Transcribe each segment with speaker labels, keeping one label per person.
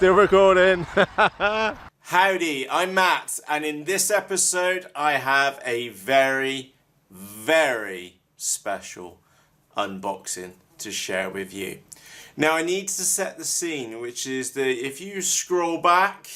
Speaker 1: Still recording.
Speaker 2: Howdy, I'm Matt, and in this episode I have a very, very special unboxing to share with you. Now I need to set the scene, which is that if you scroll back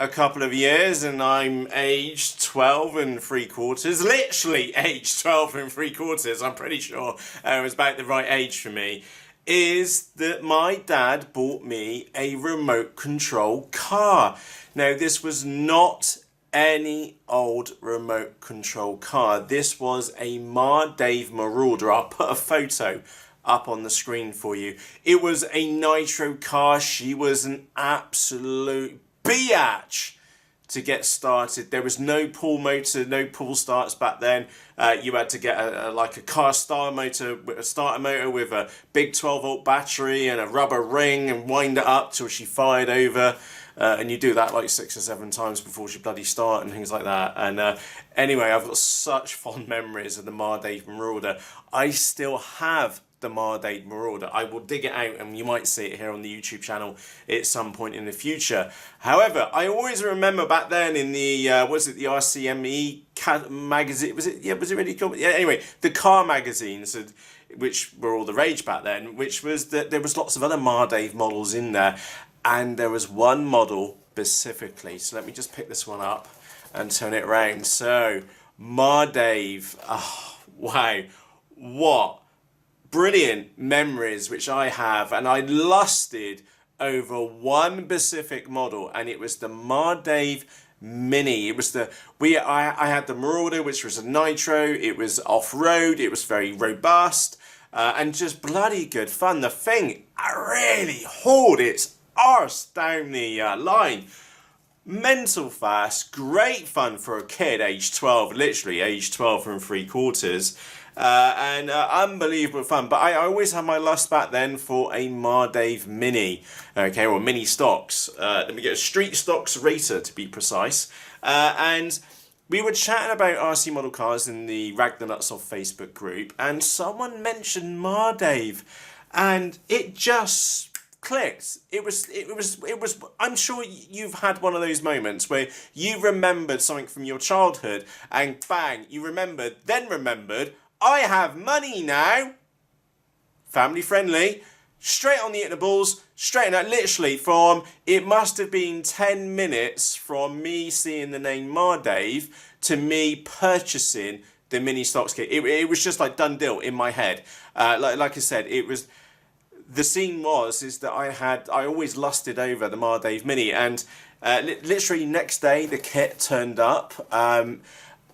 Speaker 2: a couple of years and I'm aged 12 and 3/4, literally aged 12 and 3/4, I'm pretty sure it was about the right age for me, is that my dad bought me a remote control car. Now this was not any old remote control car. This was a Mardave Marauder. I'll put a photo up on the screen for you. It was a nitro car. She was an absolute biatch to get started. There was no pull motor, no pull starts back then. You had to get a car starter motor with a big 12-volt battery and a rubber ring and wind it up till she fired over. And you do that like 6 or 7 times before she bloody start and things like that. And anyway, I've got such fond memories of the Mardave Marauder. I still have the Mardave Marauder. I will dig it out and you might see it here on the YouTube channel at some point in the future. However, I always remember back then in the the RCME magazine, was it really called? Yeah, anyway, the car magazines, which were all the rage back then, which was that there was lots of other Mardave models in there, and there was one model specifically. So let me just pick this one up and turn it around. So Mardave, oh wow, what brilliant memories which I have, and I lusted over one specific model, and it was the Mardave Mini. It was I had the Marauder, which was a nitro. It was off-road. It was very robust and just bloody good fun. The thing really hauled its arse down the line. Mental fast, great fun for a kid aged 12, literally aged 12 and 3/4. And unbelievable fun. But I always had my lust back then for a Mardave Mini, okay, or Mini Stox. Let me get a Street Stox Racer to be precise. And we were chatting about RC model cars in the Rag the Nuts of Facebook group, and someone mentioned Mardave, and it just clicked. It was. I'm sure you've had one of those moments where you remembered something from your childhood, and bang, you remembered, then remembered. I have money now. Family friendly. Straight on the eatables. Straight on that. Literally from, it must have been 10 minutes from me seeing the name Mardave to me purchasing the Mini Stox kit. It was just like done deal in my head. Like I said, it was, the scene is that I always lusted over the Mardave Mini, and literally next day the kit turned up.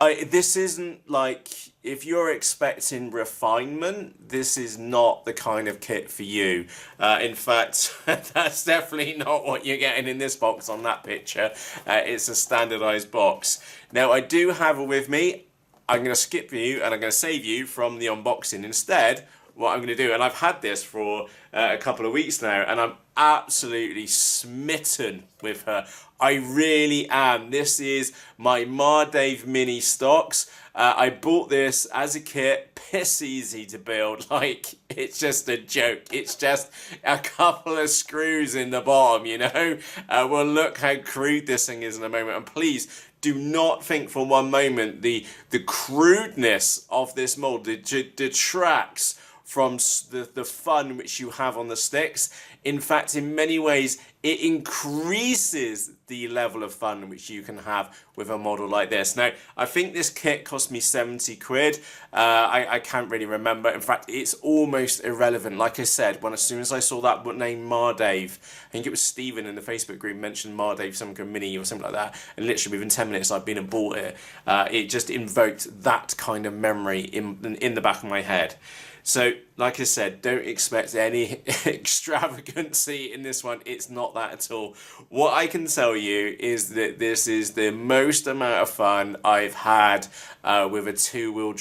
Speaker 2: This isn't like, if you're expecting refinement, this is not the kind of kit for you. In fact, that's definitely not what you're getting in this box on that picture. It's a standardized box. Now, I do have it with me. I'm going to skip you and I'm going to save you from the unboxing. Instead, what I'm going to do, and I've had this for a couple of weeks now, and I'm absolutely smitten with her. I really am. This is my Mardave Mini Stox. I bought this as a kit, piss easy to build, like it's just a joke. It's just a couple of screws in the bottom, you know. Well, look how crude this thing is in a moment, and please do not think for one moment the crudeness of this mold detracts from the fun which you have on the sticks. In fact, in many ways, it increases the level of fun which you can have with a model like this. Now, I think this kit cost me 70 quid. I can't really remember. In fact, it's almost irrelevant. Like I said, as soon as I saw that name Mardave, I think it was Stephen in the Facebook group mentioned Mardave something Mini or something like that, and literally within 10 minutes I've been and bought it. It just invoked that kind of memory in the back of my head. So, like I said, don't expect any extravagancy in this one. It's not that at all. What I can tell you is that this is the most amount of fun I've had with a two-wheel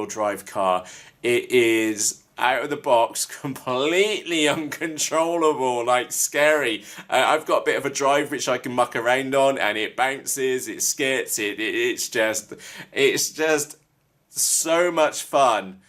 Speaker 2: drive car. It is out of the box, completely uncontrollable, like scary. I've got a bit of a drive which I can muck around on, and it bounces, it skits, it's just so much fun.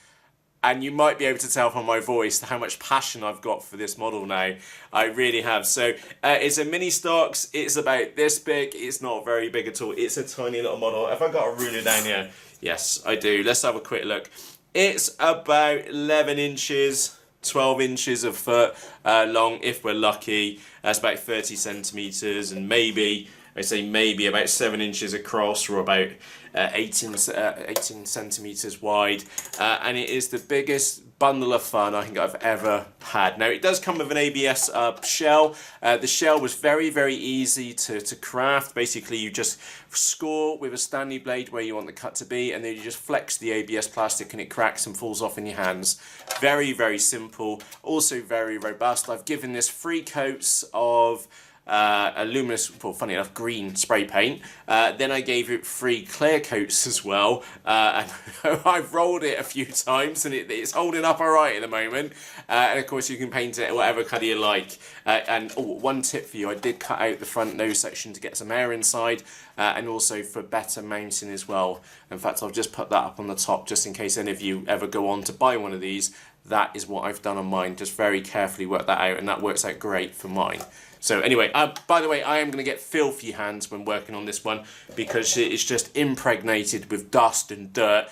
Speaker 2: and you might be able to tell from my voice how much passion I've got for this model now. I really have. So it's a Mini Stox. It's about this big. It's not very big at all. It's a tiny little model. Have I got a ruler down here? Yes, I do. Let's have a quick look. It's about 11 inches, 12 inches of foot long, if we're lucky. That's about 30 centimetres, and maybe, I say maybe, about 7 inches across, or about 18 centimetres wide. And it is the biggest bundle of fun I think I've ever had. Now, it does come with an ABS shell. The shell was very, very easy to craft. Basically, you just score with a Stanley blade where you want the cut to be, and then you just flex the ABS plastic and it cracks and falls off in your hands. Very, very simple. Also very robust. I've given this 3 coats of a luminous, well, funny enough, green spray paint. Then I gave it 3 clear coats as well, and I've rolled it a few times, and it's holding up alright at the moment. And of course you can paint it whatever colour you like. And one tip for you, I did cut out the front nose section to get some air inside, and also for better mounting as well. In fact, I've just put that up on the top just in case any of you ever go on to buy one of these. That is what I've done on mine. Just very carefully work that out, and that works out great for mine. So anyway, by the way, I am going to get filthy hands when working on this one, because it's just impregnated with dust and dirt.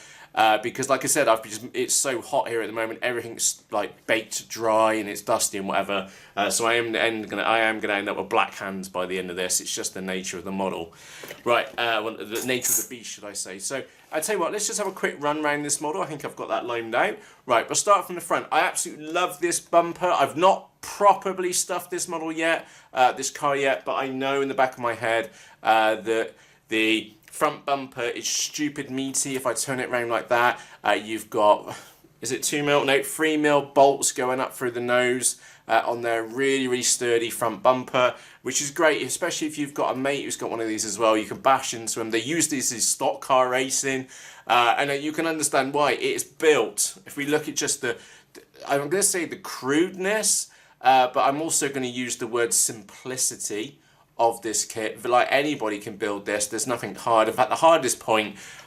Speaker 2: Because like I said, it's so hot here at the moment. Everything's like baked dry and it's dusty and whatever. So I am going to end up with black hands by the end of this. It's just the nature of the model, right? Well, the nature of the beast, should I say? So I tell you what, let's just have a quick run around this model. I think I've got that lined out. Right, we'll start from the front. I absolutely love this bumper. I've not properly stuffed this model yet, this car yet, but I know in the back of my head that the front bumper is stupid meaty. If I turn it around like that, you've got, is it 2mm? No, 3mm bolts going up through the nose on their really, really sturdy front bumper, which is great, especially if you've got a mate who's got one of these as well. You can bash into them. They use these in stock car racing, and you can understand why. It's built, if we look at just the I'm going to say the crudeness, but I'm also going to use the word simplicity of this kit. Like, anybody can build this. There's nothing hard. In fact, the hardest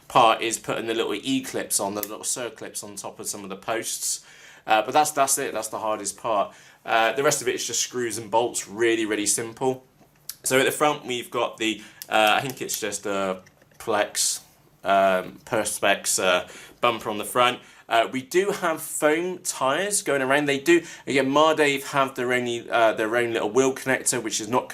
Speaker 2: part is putting the little E-clips on, the little circlips on top of some of the posts. But that's it. That's the hardest part. The rest of it is just screws and bolts. Really, really simple. So at the front, we've got the, I think it's just a Plex Perspex bumper on the front. We do have foam tyres going around. They do, again, Mardave have their own little wheel connector, which is not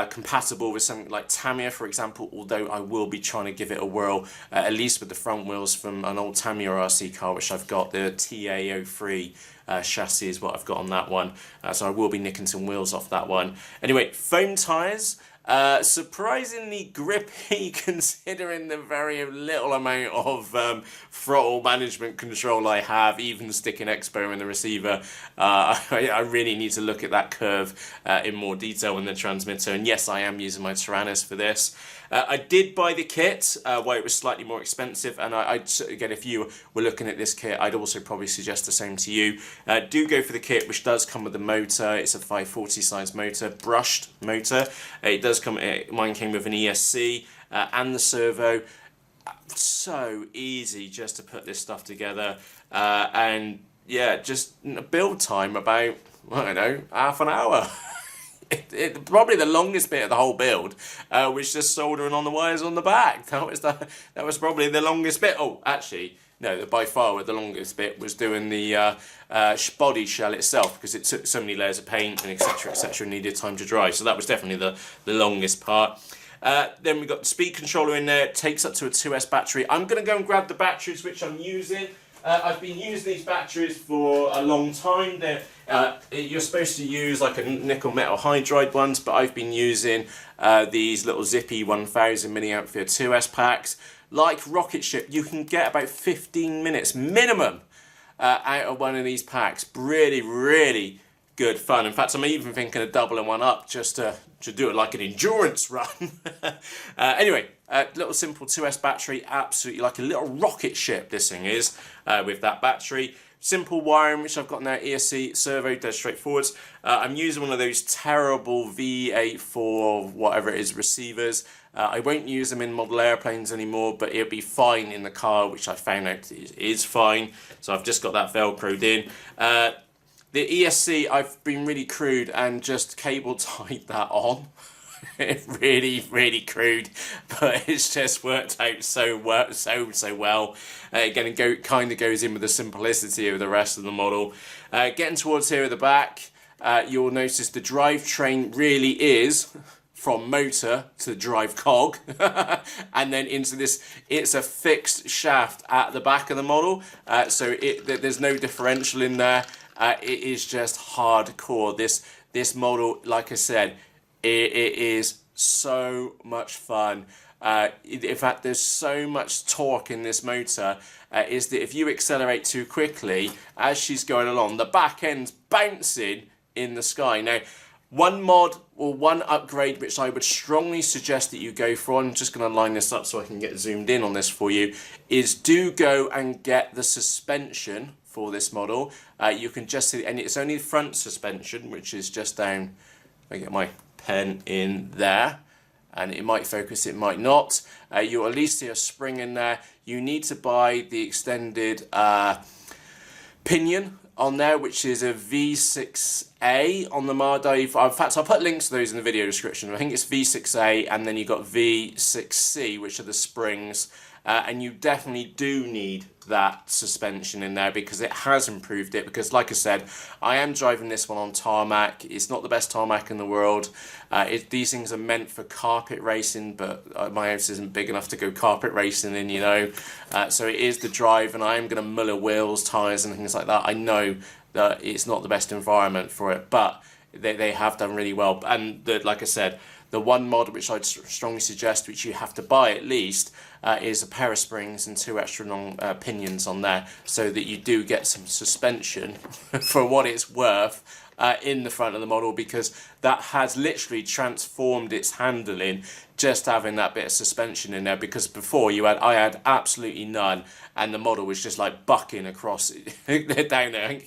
Speaker 2: compatible with something like Tamiya, for example, although I will be trying to give it a whirl, at least with the front wheels from an old Tamiya RC car, which I've got. The TA03 chassis is what I've got on that one, so I will be nicking some wheels off that one. Anyway, foam tyres. Surprisingly grippy considering the very little amount of throttle management control I have, even sticking Expo in the receiver. I really need to look at that curve in more detail in the transmitter, and yes, I am using my Tyrannus for this. I did buy the kit while it was slightly more expensive, and again, if you were looking at this kit, I'd also probably suggest the same to you. Do go for the kit, which does come with a motor. It's a 540 size motor, brushed motor. It does come, mine came with an ESC and the servo. So easy just to put this stuff together, and yeah, just build time about, I don't know, half an hour. Probably the longest bit of the whole build was just soldering on the wires on the back. That was probably the longest bit. Oh, actually, no, by far the longest bit was doing the body shell itself, because it took so many layers of paint and etc, needed time to dry. So that was definitely the longest part. Then we've got the speed controller in there. It takes up to a 2S battery. I'm going to go and grab the batteries which I'm using. I've been using these batteries for a long time. You're supposed to use like a nickel metal hydride ones, but I've been using these little zippy 1000 milliamp for 2S packs. Like rocket ship, you can get about 15 minutes minimum out of one of these packs. Really, really good fun. In fact, I'm even thinking of doubling one up just to do it like an endurance run. Anyway, little simple 2S battery, absolutely like a little rocket ship this thing is, with that battery. simple wiring which I've got now, ESC servo, dead straightforward. I'm using one of those terrible V84 whatever it is receivers. I won't use them in model airplanes anymore, but it'll be fine in the car, which I found out is fine. So I've just got that velcroed in. The ESC, I've been really crude and just cable tied that on. really crude, but it's just worked out so well. Again, it kind of goes in with the simplicity of the rest of the model. Getting towards here at the back, you'll notice the drivetrain really is from motor to drive cog and then into this. It's a fixed shaft at the back of the model, so there's no differential in there. It is just hardcore. This model, like I said, it is so much fun. In fact, there's so much torque in this motor, is that if you accelerate too quickly as she's going along, the back end's bouncing in the sky. Now, one mod or one upgrade which I would strongly suggest that you go for, I'm just going to line this up so I can get zoomed in on this for you, is do go and get the suspension for this model. You can just see, and it's only the front suspension, which is just down. I get my pen in there, and it might focus, it might not. You'll at least see a spring in there. You need to buy the extended pinion on there, which is a V6A on the Mardave. In fact, I'll put links to those in the video description. I think it's V6A, and then you've got V6C, which are the springs. And you definitely do need that suspension in there because it has improved it. Because like I said, I am driving this one on tarmac. It's not the best tarmac in the world. These things are meant for carpet racing, but my house isn't big enough to go carpet racing in, you know. So it is the drive, and I am going to muller wheels, tyres and things like that. I know that it's not the best environment for it, but they have done really well. And like I said, the one mod which I'd strongly suggest, which you have to buy at least, is a pair of springs and 2 extra long pinions on there, so that you do get some suspension for what it's worth in the front of the model, because that has literally transformed its handling just having that bit of suspension in there. Because before I had absolutely none, and the model was just like bucking across down there.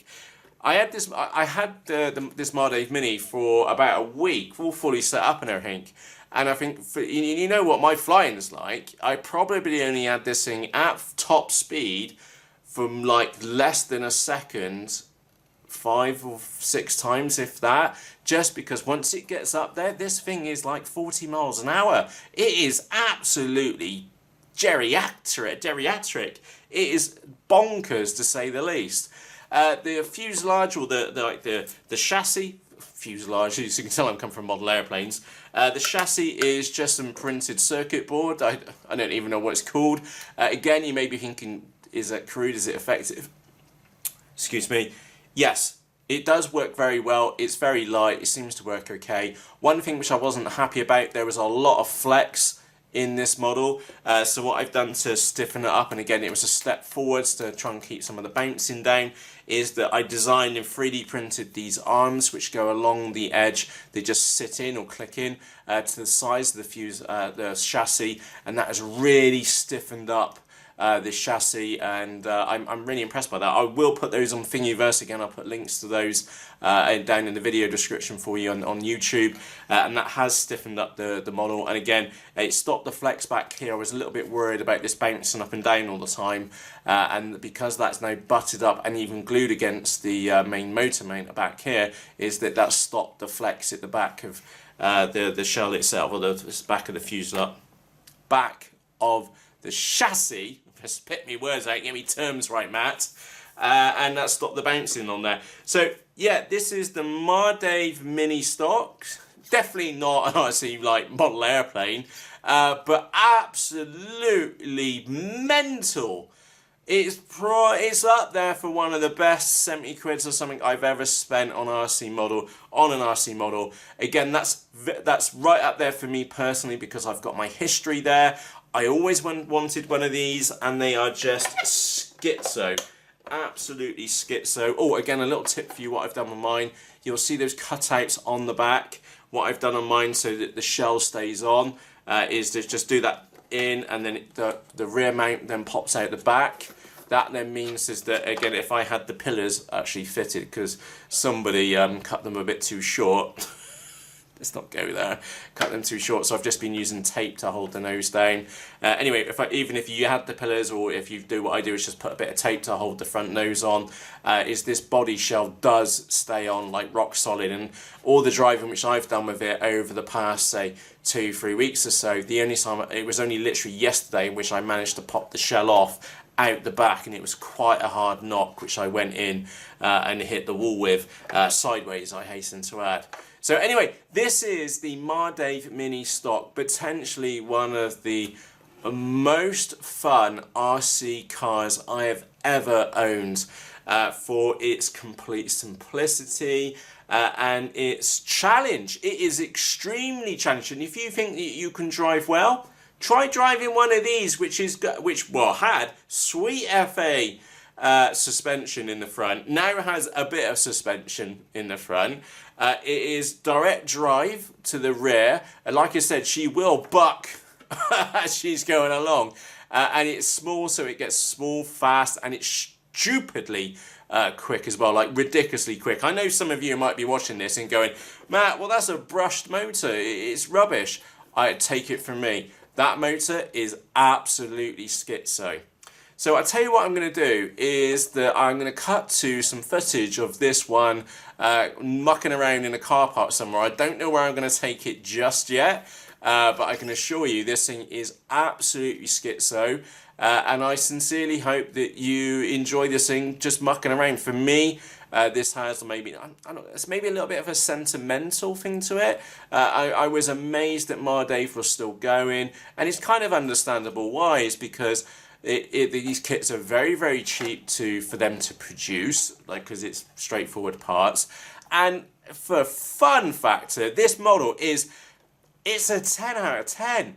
Speaker 2: I had this Mardave Mini for about a week, all fully set up and everything. And I think, you know what my flying's like, I probably only had this thing at top speed from like less than a second, 5 or 6 times, if that. Just because once it gets up there, this thing is like 40 miles an hour. It is absolutely geriatric. It is bonkers, to say the least. The fuselage, or the chassis, fuselage, as you can tell I'm coming from model airplanes, the chassis is just some printed circuit board. I don't even know what it's called. Again, you may be thinking, is that crude, is it effective? Excuse me. Yes, it does work very well. It's very light, it seems to work okay. One thing which I wasn't happy about, there was a lot of flex in this model, so what I've done to stiffen it up, and again it was a step forwards to try and keep some of the bouncing down, is that I designed and 3D printed these arms which go along the edge. They just sit in or click in to the size of the chassis, and that has really stiffened up this chassis, and I'm really impressed by that. I will put those on Thingiverse again. I'll put links to those down in the video description for you on YouTube, and that has stiffened up the model. And again, it stopped the flex back here. I was a little bit worried about this bouncing up and down all the time, and because that's now butted up and even glued against the main motor mount back here, is that stopped the flex at the back of the shell itself, or the back of the fuselage, back of the chassis. Spit me words out, get me terms right, Matt. And that stopped the bouncing on there. So yeah, this is the Mardave Mini Stox. Definitely not an RC like model airplane, but absolutely mental. It's up there for one of the best 70 quids or something I've ever spent on an RC model. Again, that's right up there for me personally, because I've got my history there. I always wanted one of these, and they are just schizo. Absolutely schizo. Oh, again, a little tip for you, what I've done with mine. You'll see those cutouts on the back. What I've done on mine so that the shell stays on is to just do that in, and then the rear mount then pops out the back. That then means is that, again, if I had the pillars actually fitted, because somebody cut them a bit too short, let's not go there, cut them too short, so I've just been using tape to hold the nose down. Anyway, even if you had the pillars, or if you do what I do is just put a bit of tape to hold the front nose on, is this body shell does stay on like rock solid. And all the driving which I've done with it over the past, say, 2-3 weeks or so, the only time, it was only literally yesterday in which I managed to pop the shell off out the back, and it was quite a hard knock which I went in and hit the wall with, sideways, I hasten to add. So anyway, this is the Mardave Mini Stox, potentially one of the most fun RC cars I have ever owned, for its complete simplicity and its challenge. It is extremely challenging. If you think that you can drive well, try driving one of these, which had sweet FA suspension in the front. Now has a bit of suspension in the front. It is direct drive to the rear, and like I said, she will buck as she's going along, and it's small, so it gets small fast, and it's stupidly quick as well, like ridiculously quick. I know some of you might be watching this and going, Matt, well, that's a brushed motor, it's rubbish. I take it from me, that motor is absolutely schizo. So I'll tell you what I'm going to do is that I'm going to cut to some footage of this one mucking around in a car park somewhere. I don't know where I'm going to take it just yet, but I can assure you this thing is absolutely schizo, and I sincerely hope that you enjoy this thing just mucking around. For me, this has maybe, it's maybe a little bit of a sentimental thing to it. I was amazed that Mardave was still going, and it's kind of understandable why. Is because these kits are very, very cheap for them to produce, like, because it's straightforward parts. And for fun factor, this model it's a 10 out of 10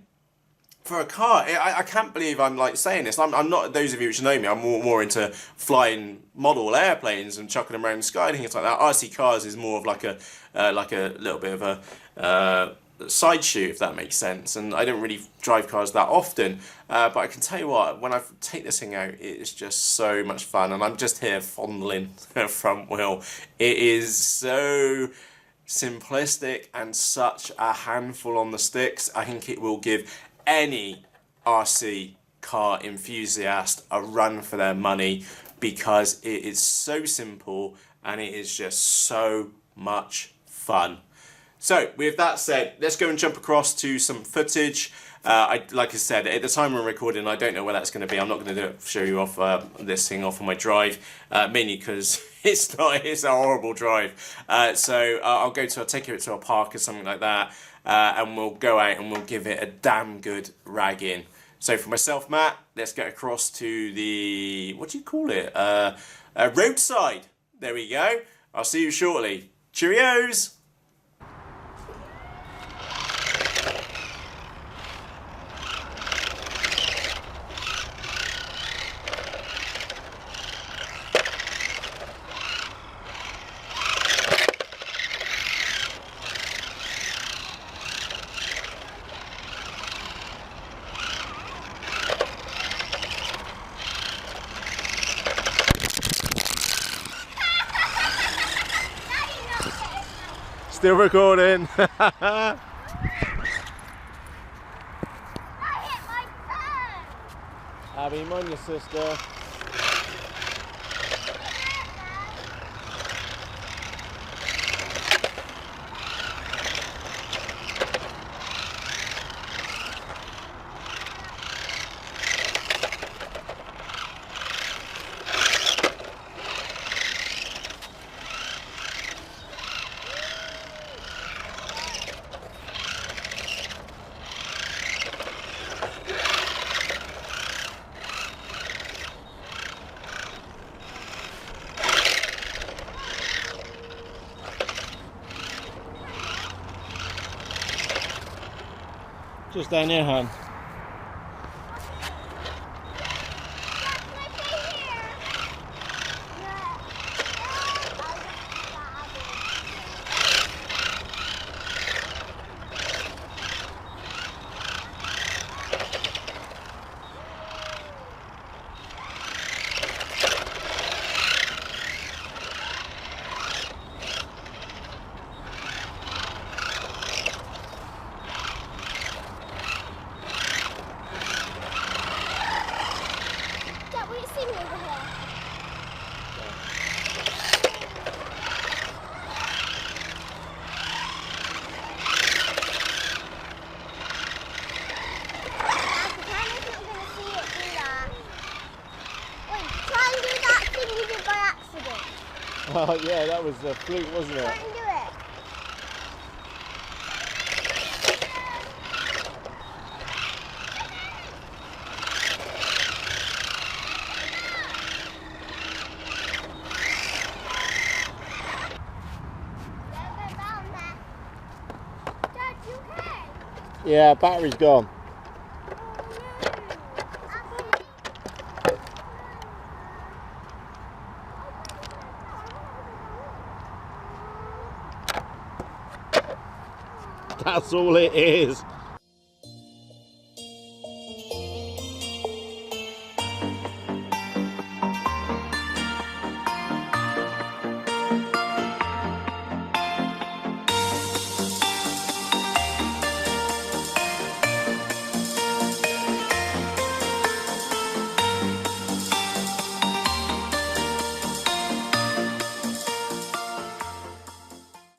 Speaker 2: for a car. I can't believe I'm like saying this. I'm not, those of you which know me, I'm more into flying model airplanes and chucking them around the sky and things like that. RC cars is more of like a little bit of a side shoot, if that makes sense, and I don't really drive cars that often, but I can tell you what, when I take this thing out, it's just so much fun, and I'm just here fondling the front wheel. It is so simplistic and such a handful on the sticks. I think it will give any RC car enthusiast a run for their money, because it is so simple and it is just so much fun. So with that said, let's go and jump across to some footage. Like I said, at the time we're recording, I don't know where that's going to be. I'm not going to show you off this thing off on my drive, mainly because it's a horrible drive. So I'll take it to a park or something like that, and we'll go out and we'll give it a damn good rag in. So for myself, Matt, let's get across to the, what do you call it? Roadside. There we go. I'll see you shortly. Cheerios. Still recording.
Speaker 1: I hit my phone.
Speaker 2: Abby, mind your sister. Just down here, hon. Oh yeah, that was a fluke, wasn't it?
Speaker 1: I can do it. Dad, you okay?
Speaker 2: Yeah, battery's gone. That's all it is.